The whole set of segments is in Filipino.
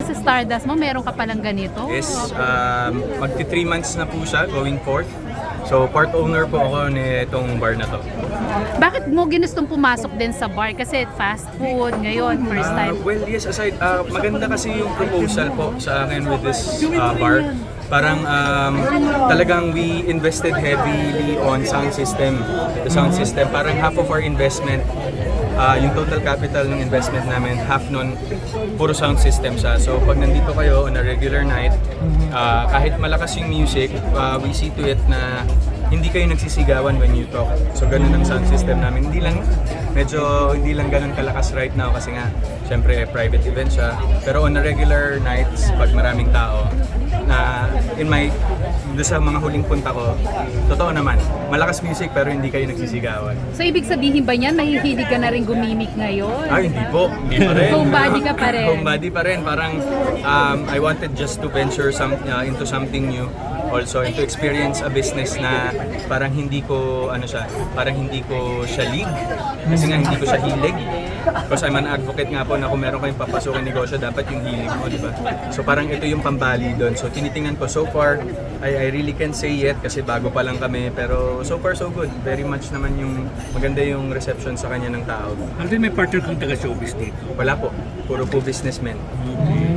sa Stardust mo, meron ka palang ganito? Is magti 3 months na po siya going forth. So part owner po ako nitong bar na to. Bakit mo ginustong pumasok din sa bar? Kasi fast food ngayon, first time. Well, yes, aside, maganda kasi yung proposal po sa akin with this bar. Parang talagang we invested heavily on sound system. The sound system, parang half of our investment, yung total capital ng investment namin, half nun, puro sound system siya. So pag nandito kayo on a regular night, kahit malakas yung music, we see to it na hindi kayo nagsisigawan when you talk. So ganun ang sound system namin. Hindi lang ganun kalakas right now kasi nga, syempre private event siya. Pero on a regular nights, pag maraming tao, na doon sa mga huling punta ko, totoo naman, malakas music pero hindi kayo nagsisigawan. So ibig sabihin ba niyan, mahihilig ka na rin gumimik ngayon? Ay, hindi po. Hindi pa rin. Homebody ka pa rin. Homebody pa rin. Parang I wanted just to venture into something new. Also, to experience a business na parang hindi ko siya league. Kasi nga hindi ko siya hilig. Because I'm an advocate nga po na kung meron kayong papasukin negosyo, dapat yung hilig mo, di ba? So parang ito yung pambali doon. So tinitingnan ko, so far, I really can't say yet kasi bago pa lang kami. Pero so far, so good. Very much naman maganda yung reception sa kanya ng tao. Alvin, may partner kang taga-showbiz dito? Wala po. Puro po businessmen.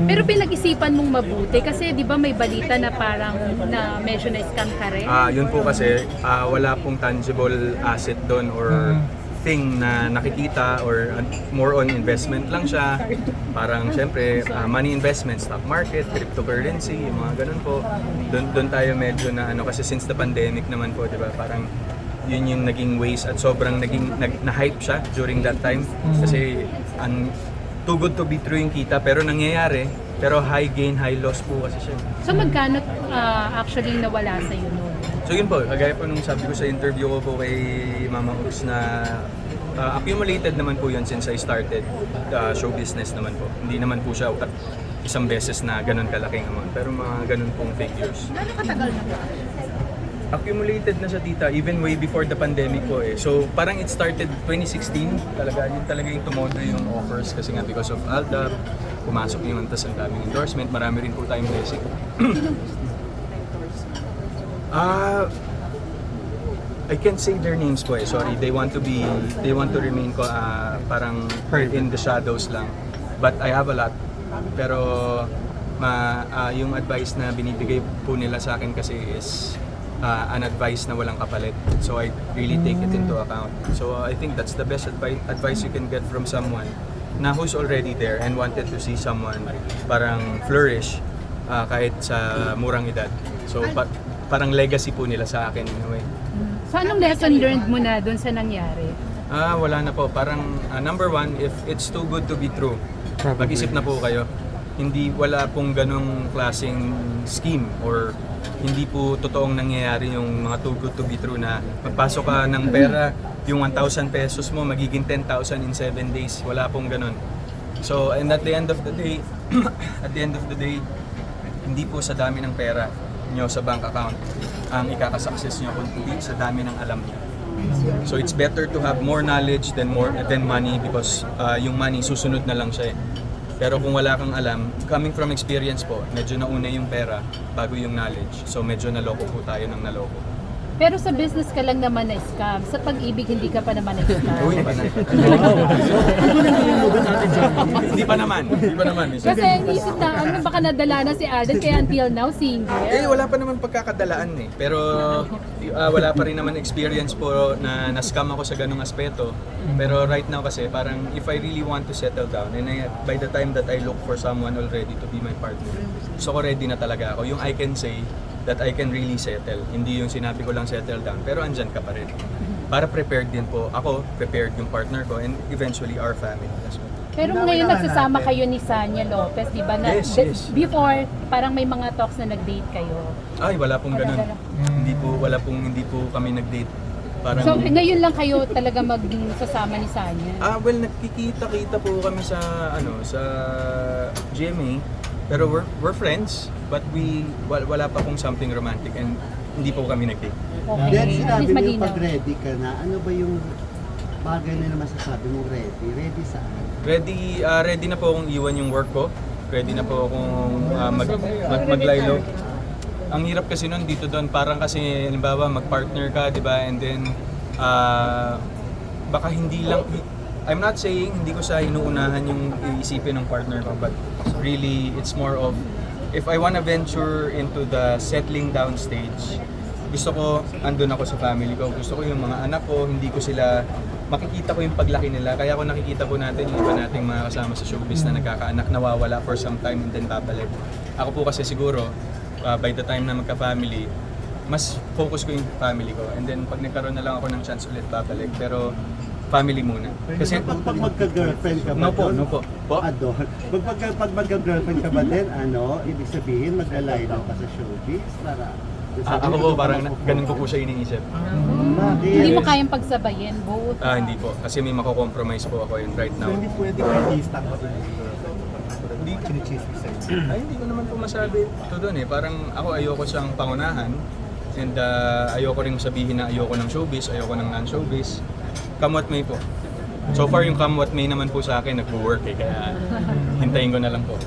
Pero pinag-isipan mong mabuti kasi di ba may balita na parang na medyo na-scam ka rin? Yun po kasi wala pong tangible asset doon or thing na nakikita or more on investment lang siya. Parang syempre money investment, stock market, cryptocurrency, yung mga ganun po. Doon tayo medyo na kasi since the pandemic naman po, di ba? Parang yun yung naging waste at sobrang na-hype siya during that time kasi too good to be true yung kita pero nangyayari, pero high gain, high loss po kasi siya. So magkano actually nawala sa'yo noon? So yun po, kagaya po nung sabi ko sa interview ko po kay Mama Ugs na accumulated naman po yun since I started show business naman po. Hindi naman po siya isang beses na ganun kalaking amount, pero mga ganun pong figures. Gano'ng katagal na ba? Accumulated na siya tita, even way before the pandemic po eh. So parang it started 2016, yun talaga yung tumodo yung offers kasi nga because of Aldab, pumasok yung tas ang daming endorsement, marami rin po tayong blessing. I can't say their names po eh, sorry. They want to remain parang in the shadows lang. But I have a lot. Pero yung advice na binibigay po nila sa akin kasi is an advice na walang kapalit. So I really take it into account. So I think that's the best advice you can get from someone na who's already there and wanted to see someone parang flourish kahit sa murang edad. So parang legacy po nila sa akin in a way. So anong lesson learned mo na doon sa nangyari? Wala na po. Parang number one, if it's too good to be true, mag-isip na po kayo. Wala pong ganong klaseng scheme or hindi po totoong nangyayari yung mga too good to be true na magpasok ka ng pera, yung 1,000 pesos mo magiging 10,000 in 7 days. Wala pong ganon. So, and at the end of the day, hindi po sa dami ng pera nyo sa bank account ang ikakasuccess nyo kundi sa dami ng alam nyo. So it's better to have more knowledge than money because yung money susunod na lang siya eh. Pero kung wala kang alam, coming from experience po, medyo nauna yung pera bago yung knowledge. So medyo naloko po tayo ng naloko. Pero sa business ka lang naman na-scam. Sa pag-ibig, hindi ka pa naman na-scam. Uy, pa na. Hindi pa naman. Kasi isip na, baka nadala na si Alden, kaya until now, single. Wala pa naman pagkakadalaan eh. Pero wala pa rin naman experience po na na-scam ako sa ganung aspeto. Pero right now kasi, parang if I really want to settle down, and by the time that I look for someone already to be my partner, so ready na talaga ako. Yung I can say, that I can really settle. Hindi yung sinabi ko lang settle down, pero andyan ka pa rin. Para prepared din po. Ako, prepared yung partner ko, and eventually our family as well. Pero ngayon nagsasama kayo ni Sanya Lopez, di ba? Yes. Before, parang may mga talks na nag-date kayo. Ay, wala pong ganun. Hindi po kami nag-date. Parang, so ngayon lang kayo talaga magsasama ni Sanya? Well, nagkikita-kita po kami sa GMA. Pero we're friends, but wala pa pong something romantic and hindi po kami nag-date. Okay. Then sinabi mo Malinaw. pag ready ka na, ano ba yung bagay na masasabi mo ready? Ready saan? Ready na po akong iwan yung work ko ready na po akong maglaylo. Ang hirap kasi nun dito doon, parang kasi halimbawa mag-partner ka, di ba? And then baka hindi lang, I'm not saying hindi ko sa inuunahan yung iisipin ng partner ko, but really it's more of if I wanna venture into the settling down stage, gusto ko andun ako sa family ko, gusto ko yung mga anak ko, hindi ko sila makikita ko yung paglaki nila, kaya ako nakikita po natin yung iba nating mga kasama sa showbiz na nagkakaanak, nawawala for some time and then babalik. Ako po kasi siguro by the time na magka-family, mas focus ko yung family ko, and then pag nagkaroon na lang ako ng chance ulit babalik, pero family muna. Kasi pag magka-girlfriend ka ba No po. Doon? Pag magka-girlfriend ka ba din, ibig sabihin maglalaylo ka sa showbiz para... Ako po parang ganun ko po siya iniisip. Hindi mo kayang pagsabayin both? Hindi po, kasi may mako-compromise po ako yun right now. So, hindi pwede ka artista mo din. Hindi, Chinichismis sa'yo. hindi ko naman po masabi ito doon eh. Parang ako ayoko siyang pangunahan, and ayoko rin sabihin na ayoko ng showbiz, ayoko ng non-showbiz. Come what may po. So far yung come what may naman po sa akin nag-work eh, kaya hintayin ko na lang po.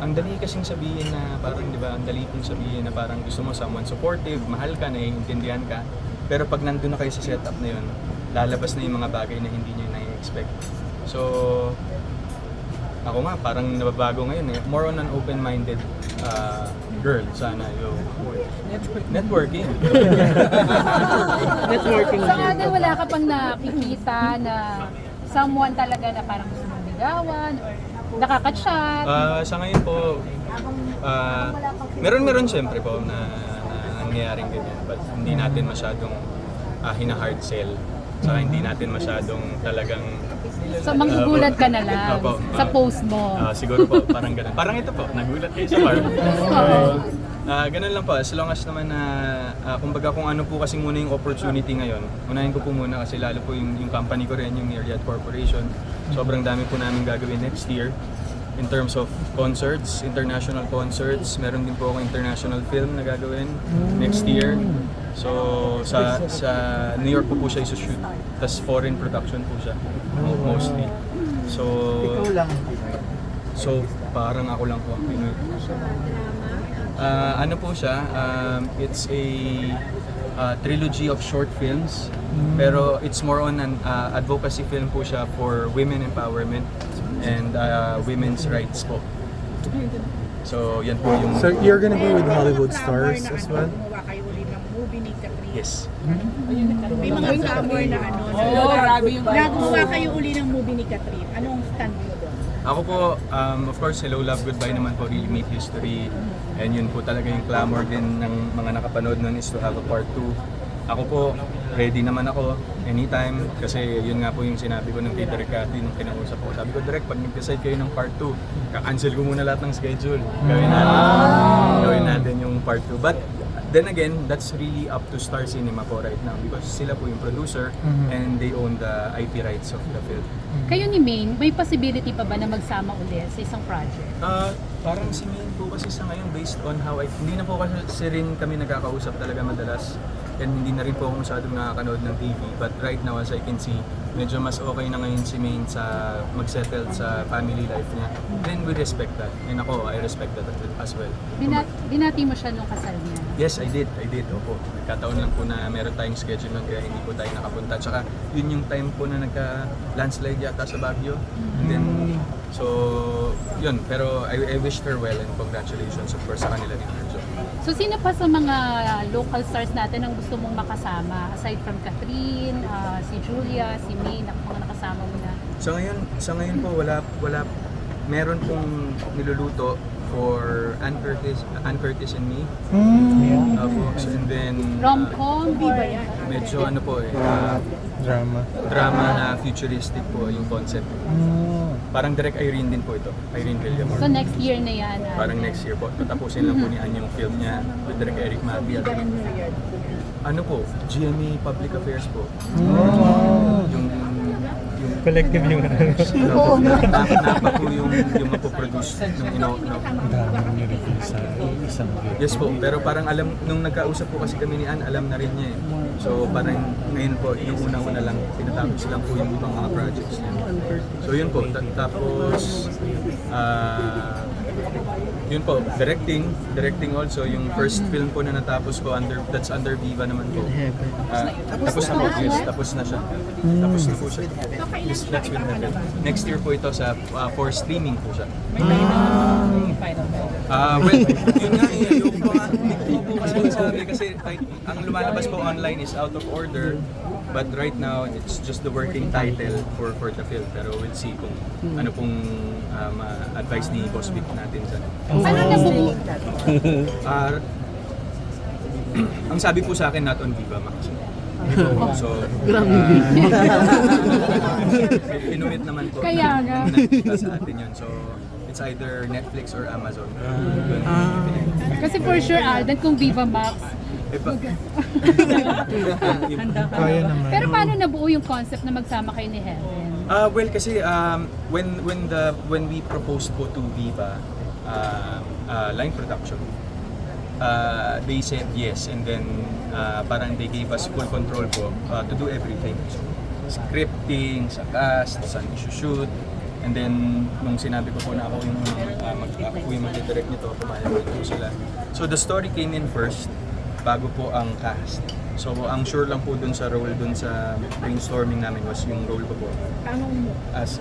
Ang dali kasing sabihin na parang, di ba, ang dali kong sabihin na parang gusto mo someone supportive, mahal ka, naiintindihan ka. Pero pag nandun na kayo sa setup na yun, lalabas na yung mga bagay na hindi nyo na-expect. So, ako nga, parang nababago ngayon eh. More on an open-minded girl, sana yung networking. So Adel, wala ka pang nakikita na someone talaga na parang gusto mong ligawan or nakaka-chat? Sa ngayon po, meron siyempre po na nangyayaring ganyan, but hindi natin masyadong hina-hard sell. Saka hindi natin masyadong talagang... So manggugulat ka na lang Opo, sa post mo? Siguro po, parang ganun. Parang ito po, nagulat kayo sa bar. Ganun lang po, as long as naman na, kumbaga kung ano po kasi muna yung opportunity ngayon, unahin ko po muna kasi lalo po yung company ko rin, yung Myriad Corporation. Sobrang dami po namin gagawin next year in terms of concerts, international concerts. Meron din po akong international film na gagawin next year. So sa New York po siya isushoot. Tas foreign production po siya mostly. So Ikaw lang. So parang ako lang po ang Pinoy. Ano po siya? It's a trilogy of short films, pero it's more on an advocacy film po siya for women empowerment and women's rights po. So yan po yung... So you're gonna be with Hollywood stars as well? Gumawa kayo ulit ng movie ni Capri. Yes. May mga glamour na ano. grabe yung... Gumawa kayo uli ng movie ni Capri. Anong stand mo doon? Ako po, of course, Hello, Love, Goodbye naman po, really made history. And yun po talaga yung clamor din ng mga nakapanood nun is to have a part 2. Ako po, ready naman ako anytime kasi yun nga po yung sinabi ko ng kay Direk Cathy nung kinausap ko. Sabi ko, Direk, pag nag-decide kayo ng part 2, ka-cancel ko muna lahat ng schedule. Gawin natin yung part 2. But then again, that's really up to Star Cinema po right now because sila po yung producer and they own the IP rights of the film. Kayo ni Maine, may possibility pa ba na magsama ulit sa isang project? Parang si Maine po kasi sa ngayon based on how hindi na po kasi rin kami nagkakausap talaga madalas and hindi na rin po ako masyadong nakakanood ng TV, but right now as I can see, medyo mas okay na ngayon si Maine sa mag-settle sa family life niya. Then we respect that, and ako, I respect that as well. Binati mo siya nung kasal niya? Yes, I did, opo. Nagkataon lang po na meron tayong schedule nun kaya hindi po tayo nakapunta. Tsaka yun yung time po na nagka-landslide yata sa Baguio. And then, so, yun. Pero I wish her well and congratulations of course sa kanila ni Virgil. So sino pa sa mga local stars natin ang gusto mong makasama? Aside from Catherine, si Julia, si Maine, ang mga nakasama mo na? Sa ngayon po wala meron pong niluluto for Ann Curtis and me. So, and then Rom-com or? medyo ano po Drama na futuristic po yung concept. Parang Direk Irene din po ito, Irene Villamor. So next year na yan? Parang next year po, tatapusin lang po ni Ann yung film niya with Direk Eric Mabiel. Ano po, GMA Public Affairs po. Yung Collective yung Napa po yung mapoproduce nung dami niyo rin sa isang video. Yes po, pero parang alam, nung nagkausap po kasi kami ni Ann, alam na rin niya eh. So parang ngayon po, yung una-una lang, tinatapos lang po yung ibang mga projects niya. So yun po, tapos, yun po, directing also, yung first film po na natapos ko, that's under Viva naman po. Tapos na po, yes, tapos na siya. Tapos na po siya. Yes, that's with Heaven. Next year po ito for streaming po siya. May tayo na final mo. Well, yun nga eh, ayoko pa nga. Hindi po kasi masabi kasi ang lumalabas po online is Out of Order. But right now, it's just the working title for the film. Pero we'll see kung ano pong advice ni Boss Vic natin sa. Ano na buo? Ang sabi po sa akin, not on Viva Max. So, inumit naman po. Kaya nga. Na sa atin yun. So, it's either Netflix or Amazon. Kasi for sure, Alden, kung Viva Max, Kaya naman. pero paano nabuo yung concept na magsama kayo ni Heaven? Well, kasi when we proposed po to Viva Line Production, they said yes, and then parang they gave us full control po to do everything. So, scripting, sa cast, saan i-shoot, and then nung sinabi ko po na ako yung mag-direct nito, pumayag po sila. So the story came in first, bago po ang cast. So ang sure lang po dun sa role dun sa brainstorming namin was yung role ko po as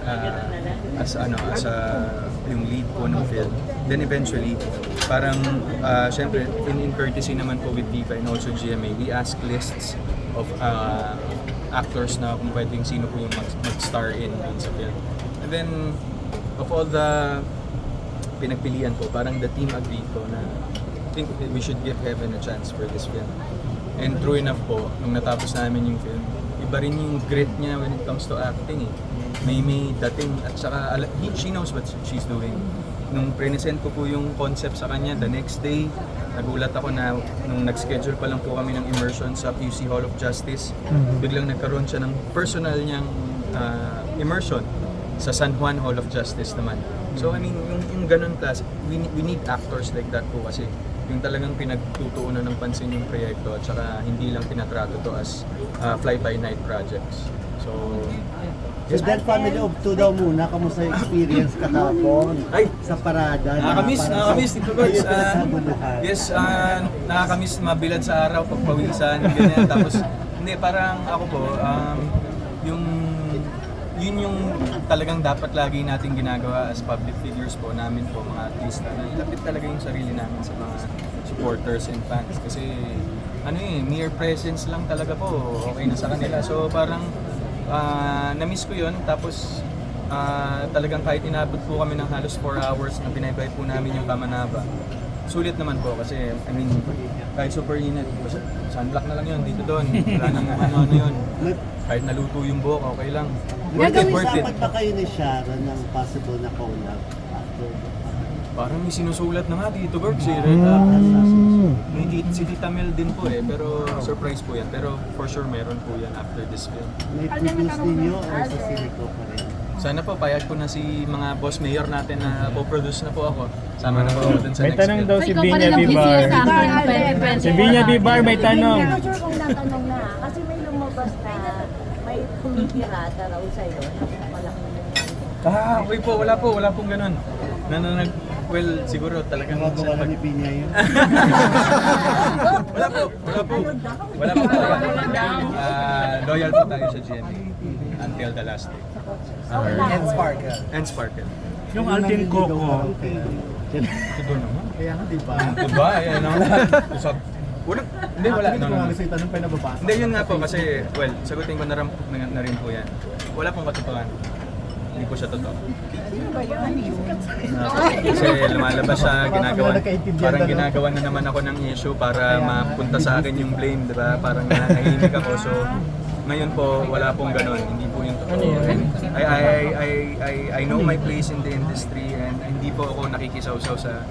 yung lead po ng film. Then eventually, parang syempre in courtesy naman po with Viva and also GMA, we ask lists of actors na kung pwedeng sino po yung mag-star in sa film. And then of all the pinagpilian po, parang the team agreed po na I think we should give Heaven a chance for this film. And true enough po, nung natapos namin yung film, iba rin yung grit niya when it comes to acting eh. May dating at saka she knows what she's doing. Nung present ko po yung concept sa kanya, the next day, nagulat ako na nung nag-schedule pa lang po kami ng immersion sa QC Hall of Justice, biglang nagkaroon siya ng personal niyang immersion sa San Juan Hall of Justice naman. So I mean, yung ganun class, we need actors like that po kasi yung talagang pinagtutuunan ng pansin yung proyekto at saka hindi lang tinatrato to as fly-by-night projects. So, Yes, Del, family of two daw muna. Kamusta yung experience kahapon Ay! sa parada? Nakakamiss dito guys. Yes, nakakamiss mabilad sa araw, pagpawisan, ganyan. Tapos, hindi, parang ako po, yun yung talagang dapat lagi natin ginagawa as public figures po namin po, mga artista, na ilapit talaga yung sarili namin sa mga supporters and fans. Kasi, mere presence lang talaga po, okay na sa kanila. So, parang, na-miss ko yun, tapos talagang kahit inabot po kami ng halos 4 hours na binaybay po namin yung Kamanaba, sulit naman po kasi, I mean, kahit super init, sunblock na lang yun, dito doon, wala nang ano yun. Kahit naluto yung buhok, okay lang. Worth it. Dapat ba kayo ni Sharon ng possible na collab? Parang may sinusulat na nga dito, Bergs, eh. Si Tita Mel din po eh, pero surprise po yan. Pero for sure meron po yan after this film. May produce ninyo or sa Silico pa rin? Sana po, payag ko na si mga boss mayor natin na po-produce na po ako. Sama na po ako dun sa May next tanong film. daw So, si ikaw pa Binya rin ang busy Bibar. sa akin ng 2020. Si Binya Bibar may tanong. Hindi ko sure kung natanong na. Kasi may lumabas na may kumipirata raw sa'yo. Okay po, wala pong ganun. Well, siguro talagang Magawa ni Pinya yun. Wala po talaga. Loyal po tayo sa GMA until the last day. And Sparkle. Yung Alden Coco, Ito naman. Kaya nga, di ba? Diba? Ayan ang usap. Hindi, wala. Actually, kung ano sa itanong pa yung nababasa. Hindi, yun nga po kasi, well, sagutin ko na rin po yan. Wala pong katotohanan. Hindi po siya totoo. Kasi lumalabas siya, parang ginagawa na naman ako ng issue para mapunta sa akin yung blame, di ba? Parang nahihimik ako. So, ngayon po, wala pong ganun. Hindi po yung totoo. I know my place in the industry and hindi po ako nakikisawsaw sa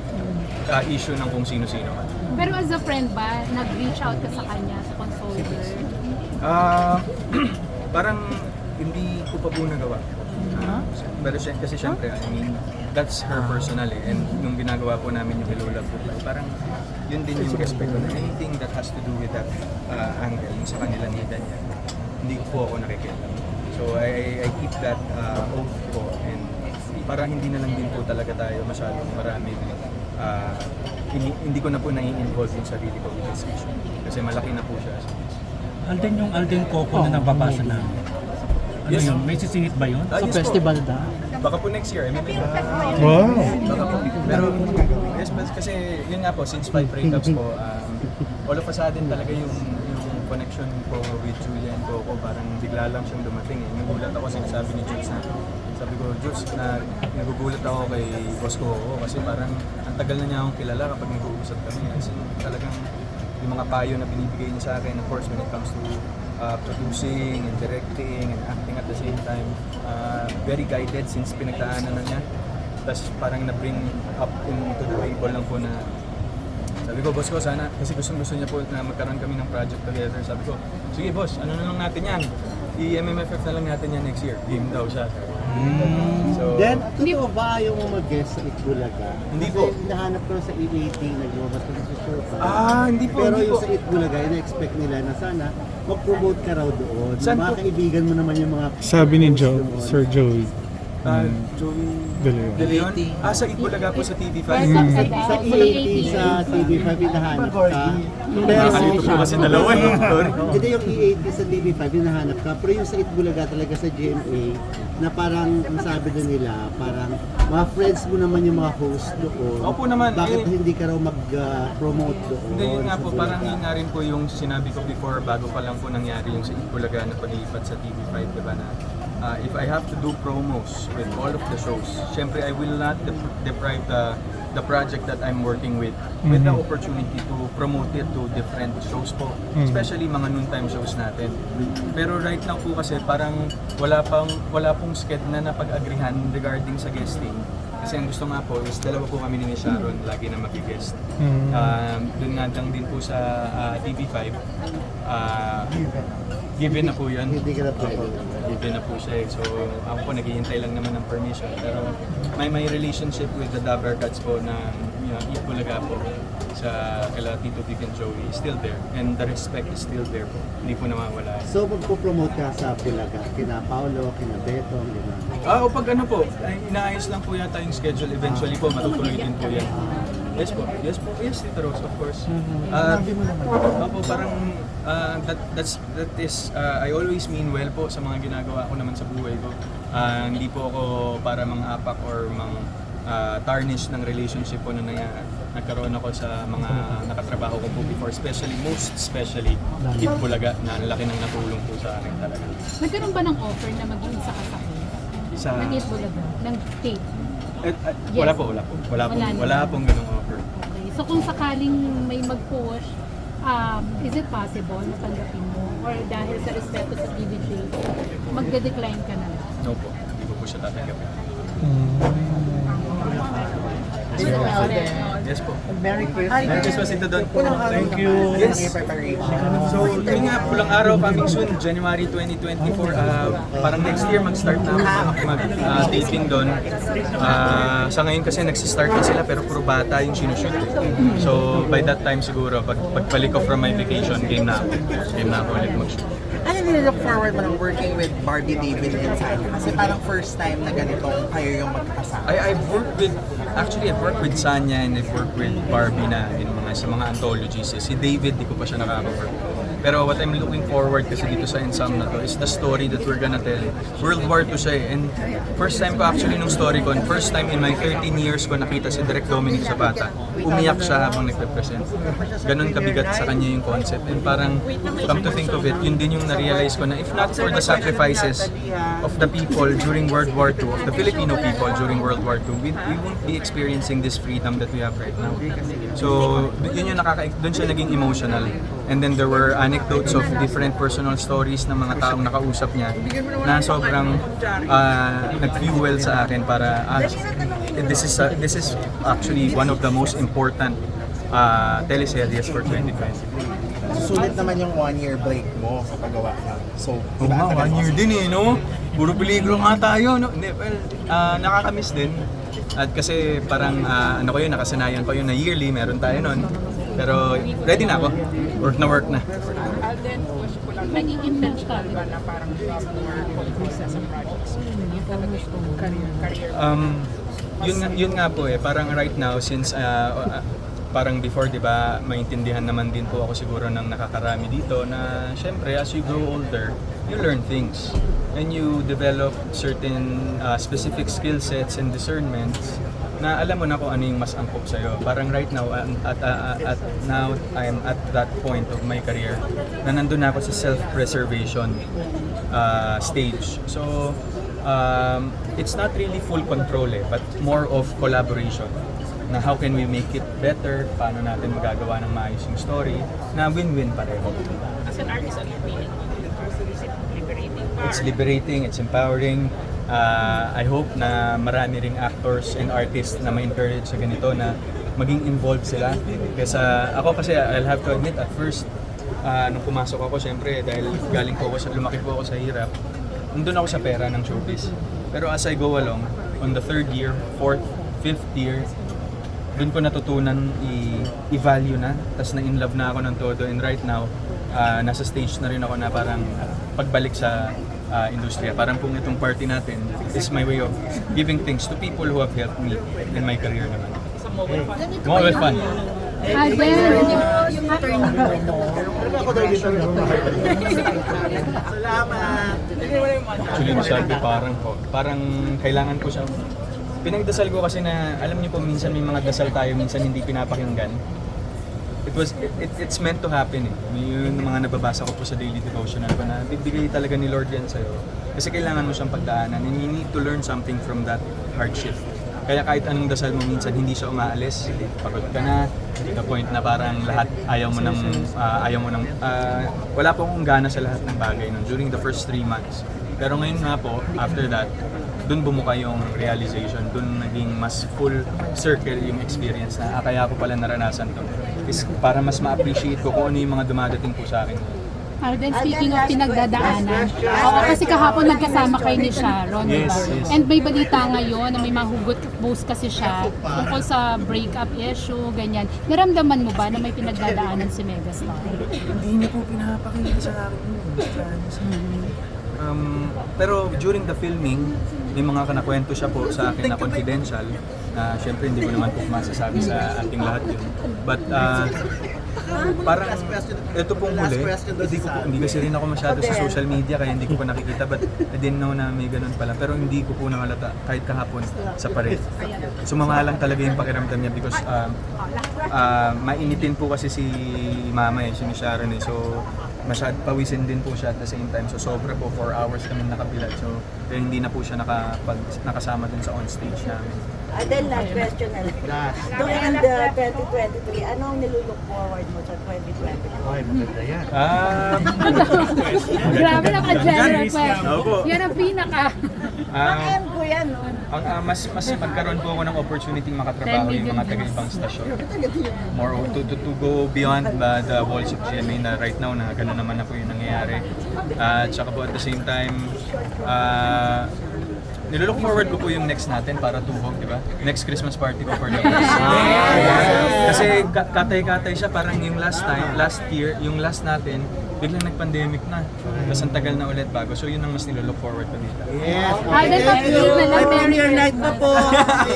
issue ng kung sino-sino man. Pero as a friend ba, nag-reach out ka sa kanya, sa consoler? Parang hindi ko pa po nagawa. Pero kasi syempre, I mean, that's her personal eh. And nung ginagawa po namin yung Hello Love Goodbye, parang yun din yung respeto na anything that has to do with that angle, yung sa kanila ni Daniel, hindi ko po ako nakikialam. So I keep that oath ko, and parang hindi na lang din po talaga tayo masyadong maraming hindi ko na po nai-involve yung sarili ko with this issue. Kasi malaki na po siya. Alden, yung Alden Coco na nababasa namin. Ano Yes. yun? May sisingit ba yun? Sa festival na? Baka po next year. I mean, Wow! baka po. Pero, yes, but kasi yun nga po, since 5 breakups po, all of a sudden talaga yung connection ko with Julia and Coco, parang bigla lang siyang dumating eh. Nagulat ako, sinasabi ni Jules na, sabi ko, Jules, nagugulat ako kay Boss Coco kasi parang ang tagal na niya akong kilala kapag nag-uusap kami. Kasi talagang yung mga payo na binibigay niya sa akin, of course, when it comes to producing and directing and acting at the same time, very guided since pinagdaanan na niya. Tapos parang na-bring up into the table lang po na sabi ko, boss ko, sana, kasi gusto niya po na magkaroon kami ng project together. Sabi ko, sige boss, ano na lang natin yan? I-MMFF na lang natin yan next year. Game daw siya. So, Then, totoo ba ayaw mo mag-guest sa Itbulaga? Hindi Kasi po. hinahanap ko sa EAT, naglabas ko sa show pa. Hindi po, Pero hindi yung po. sa Itbulaga, ina-expect nila na sana mag-promote ka raw doon. Saan Mga po? kaibigan mo naman yung mga Sabi ni host Joe, doon. Sir Joey. Joey De Leon. De Leon? Sa Itbulaga po sa TV5. Sa EAT, sa TV5, hinahanap ka. Pero Nakalito po kasi dalawa eh. Sorry. Hindi yung EAT sa TV5, hinahanap ka. Pero yung sa Itbulaga talaga sa GMA, na parang, ang sabi doon nila, parang mga friends mo naman yung mga host doon. Opo naman, Bakit eh. hindi ka raw mag-promote doon? Hindi, yun nga sa po, Bulaga? parang yun nga rin po yung sinabi ko before, bago pa lang po nangyari yung sa Itbulaga na paglipat sa TV5, diba na if I have to do promos with all of the shows, syempre I will not deprive the project that I'm working with the opportunity to promote it to different shows po, especially mga noontime shows natin. Pero right now po kasi parang wala pong sked na napag-agrihan regarding sa guesting. Kasi ang gusto nga po is dalawa po kami ni Sharon lagi na mag-guest. Doon nga lang din po sa TV5. Given na po yun. Hindi ka na pwede. Given na po siya eh. So ako po naghihintay lang naman ng permission. Pero may relationship with the Dabber Cats po na Itbulaga po sa kala Tito Vic and Joey is still there. And the respect is still there po. Hindi po nawawala. So magpo-promote ka sa Bulaga, kina Paolo, kina Beto, gano'n. O pag ano po, inaayos lang po yata yung schedule. Eventually po, matutuloy din po yan. Yes po. Yes, Tito Rose, of course. Opo, parang that is, I always mean well po sa mga ginagawa ko naman sa buhay ko. Hindi po ako para mang-apak or tarnish ng relationship po na nagkaroon ako sa mga nakatrabaho ko po before, most especially Itbulaga, na ang laki ng natulong po sa akin talaga. Nagkaroon ba ng offer na maging isa ka sa Sa, ng Itbulaga? Ng tape? wala pong ganung offer. Okay. So kung sakaling may mag-push, is it possible na tanggapin mo? Or dahil sa respeto sa TVJ, magde-decline ka na lang? No po, hindi ko po siya tatanggapin. Yes po. Merry Christmas. Merry Christmas ito doon. Thank you. Yes. So, yun nga, pulang araw coming soon, January 2024. Parang next year mag-start na mag-taping doon. Sa ngayon kasi nagsistart na sila pero puro bata yung sinushoot. So, by that time siguro, pagbalik ko from my vacation, game na ako ulit mag-shoot. Ano nilook forward mo ng working with Barbie David and Sanya? Kasi parang first time na ganitong kayo yung magkakasama. I've worked with Sanya and I've worked with Barbie na sa mga anthologies. Si David, di ko pa siya nakaka-work. Pero what I'm looking forward kasi dito sa Ensam na to is the story that we're gonna tell. World War II siya eh. And first time ko actually nung story ko, and first time in my 13 years ko nakita si Direk Dominic Zapata. Umiyak siya habang nagpe-present. Ganon kabigat sa kanya yung concept. And parang, come to think of it, yun din yung na-realize ko na if not for the sacrifices of the people during World War II, of the Filipino people during World War II, we won't be experiencing this freedom that we have right now. So, yun yung doon siya naging emotional. And then there were anecdotes of different personal stories ng mga taong nakausap niya na sobrang nag-fuel sa akin para this is actually one of the most important teleseries for 2020. Sulit naman yung 1 year break mo sa pagawa ng. So, Oo nga, 1 year din eh, no? puro peligro nga tayo, no? Hindi, well, nakakamiss din. At kasi parang, ano ko yun, nakasanayan ko yun na yearly, meron tayo nun. Pero ready na ako. Work na. Naging intentional. Yun nga po parang right now since parang before 'di ba maintindihan naman din po ako siguro ng nakakarami dito na syempre as you grow older you learn things and you develop certain specific skill sets and discernments na alam mo na kung ano yung mas angkop sa'yo. Parang right now, now I am at that point of my career na nandun na ako sa self-preservation stage. So, it's not really full control but more of collaboration. Na how can we make it better, paano natin magagawa ng maayos yung story na win-win pareho. As an artist, ano yung feeling mo? Is it liberating? It's liberating, it's empowering. I hope na marami ring actors and artists na ma-encourage sa ganito na maging involved sila. Kasi ako kasi I'll have to admit at first nung pumasok ako syempre dahil galing po ako lumaki po ako sa hirap. Nandun ako sa pera ng showbiz. Pero as I go along, on the 3rd year, 4th, 5th year, dun ko natutunan i-value na, tas na in love na ako ng todo and right now, nasa stage na rin ako na parang pagbalik sa industriya. Parang kung itong party natin is my way of giving things to people who have helped me in my career naman. Mobile fun. Alden, Yung turning point. Ako daw dito. Salamat! Actually, masabi parang kailangan ko siya. Pinagdasal ko kasi na, alam niyo po, minsan may mga dasal tayo, minsan hindi pinapakinggan. It's meant to happen Yung mga nababasa ko po sa daily devotional ko na bibigay talaga ni Lord yan sa'yo. Kasi kailangan mo siyang pagdaanan and you need to learn something from that hardship. Kaya kahit anong dasal mo minsan, hindi siya umaalis. Pagod ka na, to the point na parang lahat ayaw mo ng wala po akong gana sa lahat ng bagay during the first 3 months. Pero ngayon nga po, after that, dun bumuka yung realization, dun naging mas full circle yung experience na kaya ko pala naranasan to. Is para mas ma-appreciate ko kung ano yung mga dumadating po sa akin. Alden, speaking of pinagdadaanan, oo, kasi kahapon nagkasama kayo ni Sharon, Yes, diba? yes. And may balita ngayon na may mahugot post kasi siya tungkol sa breakup issue, ganyan. Naramdaman mo ba na may pinagdadaanan si Megastar? Hindi niya po pinapakita sa akin. Pero during the filming, may mga kanakwento siya po sa akin na confidential na syempre hindi ko naman po masasabi sa ating lahat yun. But parang ito pong huli, hindi kasi rin ako masyado sa social media kaya hindi ko pa nakikita but I didn't know na may ganun pala pero hindi ko po nakalata kahit kahapon sa parade. Sumamahalang talaga yung pakiramdam niya because mainitin po kasi si mama si Sharon so pawisin din po siya at the same time so sobra po 4 hours kami nakabilag so kaya hindi na po siya nakasama dun sa on stage namin. Then last question na lang. To end 2023, anong nilulook forward mo sa 2023? Ay, maganda yan. Grabe naka-general question. Opo. Yan ang pinaka. End ko yan, no? Mas magkaroon po ako ng opportunity makatrabaho yung mga taga-ibang stasyon. More to go beyond the walls of GMA na right now na gano'n naman na po yung nangyayari. Tsaka po at the same time, nilook forward ko po yung next natin para tuhog, di ba? Next Christmas party ko for lovers. Kasi katay-katay siya, parang yung last year, yung last natin, biglang nag-pandemic na. Tapos ang tagal na ulit bago. So yun ang mas nilook forward ko dito. Yes. Alden, pag-ibig na lang, Premiere night na po!